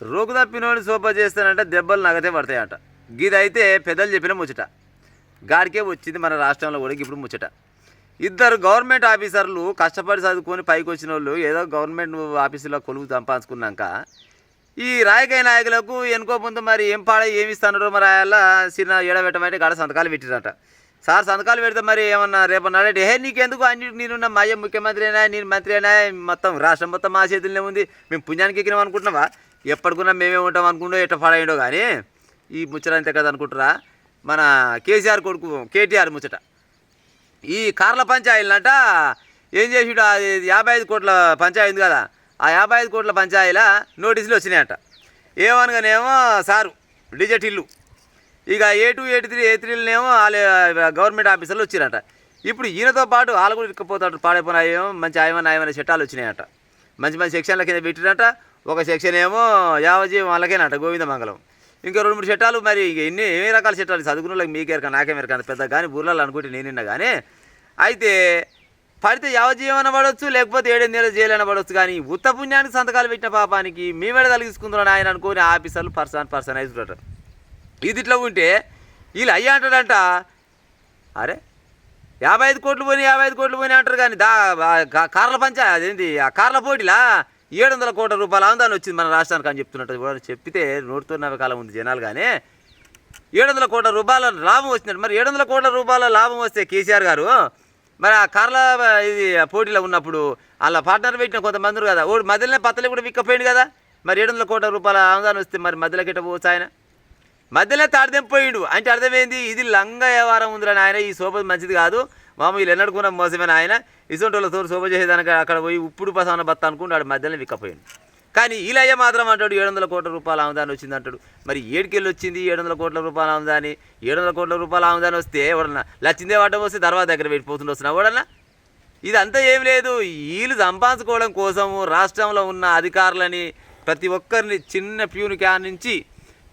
రోగు తప్పినోని సోప చేస్తానంటే దెబ్బలు నగతే పడతాయట. గిదైతే పెద్దలు చెప్పిన ముచ్చట. గాడికే వచ్చింది మన రాష్ట్రంలో కూడా ఇప్పుడు ముచ్చట. ఇద్దరు గవర్నమెంట్ ఆఫీసర్లు కష్టపడి చదువుకొని పైకి వచ్చిన వాళ్ళు ఏదో గవర్నమెంట్ ఆఫీసులో కొలువు సంపాదించుకున్నాక ఈ రాజకీయ నాయకులకు ఎన్నుకో ముందు మరి ఏం పాడ ఏమి ఇస్తానో మరి అలా చిన్న ఏడబెట్టమంటే గాడ సంతకాలు పెట్టిరట. సార్ సంతకాలు పెడితే మరి ఏమన్నా రేపన్నాడే నీకెందుకు అన్నిటి నేనున్న మా ముఖ్యమంత్రి అయినా నేను మంత్రి అయినా మొత్తం రాష్ట్రం మొత్తం మా చేతుల్లో ఉంది, మేము పుణ్యానికి ఎక్కినాం అనుకుంటున్నావా? ఎప్పటికున్నా మేమే ఉంటాం అనుకుంటూ ఎట్ట పాడైండో కానీ ఈ ముచ్చటంతే కదా అనుకుంటారా. మన కేసీఆర్ కొడుకు కేటీఆర్ ముచ్చట. ఈ కార్ల పంచాయతీలట ఏం చేసిడు, అది 55 కోట్ల పంచాయతీ కదా, ఆ 55 కోట్ల పంచాయతీల నోటీసులు వచ్చినాయట. ఏమనగానేమో సారు డిజెట్ ఇల్లు, ఇక A2 A3 A3నేమో వాళ్ళ గవర్నమెంట్ ఆఫీసర్లు వచ్చిరట. ఇప్పుడు ఈయనతో పాటు వాళ్ళు కూడా ఇక్కపోతాడు పాడైపోయినాయేమో మంచి ఆయమన్న చట్టాలు వచ్చినాయట. మంచి మంచి సెక్షన్ల కింద పెట్టినట. ఒక సెక్షన్ ఏమో యావజీవం వాళ్ళకేనట గోవిందమంగళం. ఇంకా 2-3 చట్టాలు మరి ఏమి రకాల చట్టాలు చదువుకున్న వాళ్ళకి మీకేరక నాకేమేరక పెద్ద కానీ బుర్రలు అనుకుంటే నేనున్నా కానీ అయితే పడితే యావజీవన పడవచ్చు, లేకపోతే 7 నెలలు జైలైనా పడవచ్చు. కానీ ఉత్త పుణ్యానికి సంతకాలు పెట్టిన పాపానికి మేమేడ కలిగించుకుంటున్నాడు ఆయన అనుకుని ఆఫీసర్లు పర్సన్ అవుతుంటారు. ఇది ఇట్లా ఉంటే వీళ్ళు అయ్యా అంటాడంట, అరే 55 కోట్లు పోయినాయి 55 కోట్లు పోయినాయి అంటారు. కానీ కార్ల పంచాయతీ అదేంటి ఆ కార్ల పోటీలా 700 కోట్ల రూపాయల ఆందాన్ని వచ్చింది మన రాష్ట్రానికి అని చెప్తున్నట్టు చెప్పితే నోటుతున్న కాలం ఉంది జనాలు. కానీ 700 కోట్ల రూపాయల లాభం వచ్చినట్టు. మరి 700 కోట్ల రూపాయల లాభం వస్తే కేసీఆర్ గారు మరి ఆ కార్ల ఇది పోటీలో ఉన్నప్పుడు అలా పార్ట్నర్ పెట్టిన కొంతమంది కదా, ఓడి మధ్యలోనే పత్తలు కూడా విక్కపోయింది కదా. మరి 700 కోట్ల రూపాయల ఆందాన్ని వస్తే మరి మధ్యలోకి ఎట్ట పోవచ్చు ఆయన? మధ్యలోనే తాడిదెంపోయిండు అంటే అర్థమైంది ఇది లంగ వ్యవహారం ఉందిరని ఆయన. ఈ శోభ మంచిది కాదు మామూలు వీళ్ళు ఎన్నడుకున్న మోసమైన ఆయన. ఇసొంటోళ్ళతో శోభ చేసేదానికి అక్కడ పోయి ఉప్పుడు పసాన బత్త అనుకుంటాడు మధ్యలోనే విక్కపోయిండు. కానీ ఈలయ్య మాత్రం అంటాడు 700 కోట్ల రూపాయల ఆమదాన్ని వచ్చింది అంటాడు. మరి ఏడుకెళ్ళి వచ్చింది 700 కోట్ల రూపాయల ఆమదాని? 700 కోట్ల రూపాయల ఆమదాని వస్తే ఎవడన్నా లచ్చిందే వాటం వస్తే తర్వాత దగ్గర పెట్టిపోతుండ వస్తున్నా ఎవడన్నా? ఇదంతా ఏం లేదు, వీళ్ళు సంపాదించుకోవడం కోసము రాష్ట్రంలో ఉన్న అధికారులని ప్రతి ఒక్కరిని చిన్న ప్యూన్ క్యాన్ నుంచి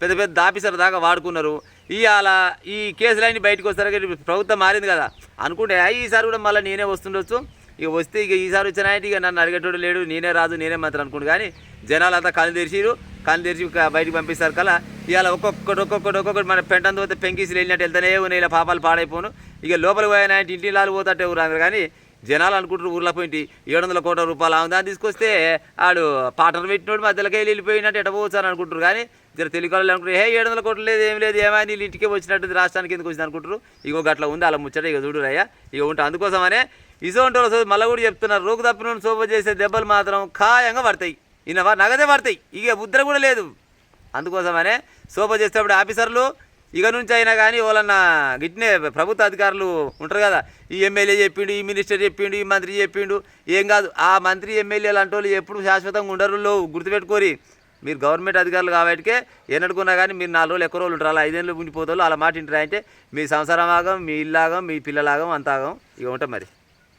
పెద్ద పెద్ద ఆఫీసర్ దాకా వాడుకున్నారు. ఇవాళ ఈ కేసులన్నీ బయటకు వస్తారు. ప్రభుత్వం మారింది కదా అనుకుంటే ఈసారి కూడా మళ్ళీ నేనే వస్తుండొచ్చు. ఇక వస్తే ఇక ఈసారి వచ్చిన ఇక నన్ను అడిగేటోడు లేడు, నేనే రాజు నేనే మంత్రి అనుకుంటు. కానీ జనాలు అంతా కళ్ళు తెరిచి బయటకు పంపిస్తారు కదా. ఇవాళ ఒక్కొక్కటి మన పెంటందు పోతే పెంకీసులు వెళ్ళినట్టు వెళ్తానే ఉన్నాయి. ఇలా పాపాలు పాడైపోను. ఇక లోపలికి పోయినా ఇంటి లాలు పోతాటే ఊరు. కానీ జనాలు అనుకుంటారు ఊర్లో పోయింటి 700 కోట్ల రూపాయలు ఆమెదాన్ని తీసుకొస్తే ఆడు పాటలు పెట్టినోడు మధ్యలోకి వెళ్ళిపోయినట్టు ఎట పోవచ్చు అని అనుకుంటారు. కానీ జర తెలియకాలు అనుకుంటారు 700 కోట్లు లేదు ఏం లేదు ఏమైనా వీళ్ళు ఇంటికే వచ్చినట్టు రాష్ట్రానికి ఎందుకు వచ్చింది అనుకుంటారు. ఇగో గట్లా ఉంది అలా ముచ్చట. ఇక చూడు రయ్యా ఇక ఉంటా. అందుకోసమనే ఇసోంటో మళ్ళీ కూడా చెప్తున్నారు, రోగు తప్పిన శోభ చేసే దెబ్బలు మాత్రం ఖాయంగా పడతాయి. ఈయన నగదే పడతాయి, ఇక ముద్ర కూడా లేదు. అందుకోసమనే శోభ చేసేటప్పుడు ఆఫీసర్లు ఇక నుంచి అయినా కానీ వాళ్ళన్నా గిట్నే ప్రభుత్వ అధికారులు ఉంటారు కదా, ఈ ఎమ్మెల్యే చెప్పిండు, ఈ మినిస్టర్ చెప్పిండు, ఈ మంత్రి చెప్పిండు, ఏం కాదు ఆ మంత్రి ఎమ్మెల్యేలు అంటే వాళ్ళు ఎప్పుడు శాశ్వతంగా ఉండరు. గుర్తుపెట్టుకోరి, మీరు గవర్నమెంట్ అధికారులు కాబట్టికే ఎన్నడుకున్నా కానీ మీరు 4 రోజులు ఎక్కువ రోజులు ఉంటారు. అలా 5 ఏళ్ళు ఉండిపోతారు. అలా మాట ఇంటారు అంటే మీ సంసారం ఆగం, మీ ఇల్లాగం, మీ పిల్లలాగం అంతాగం ఇక ఉంటాం మరి.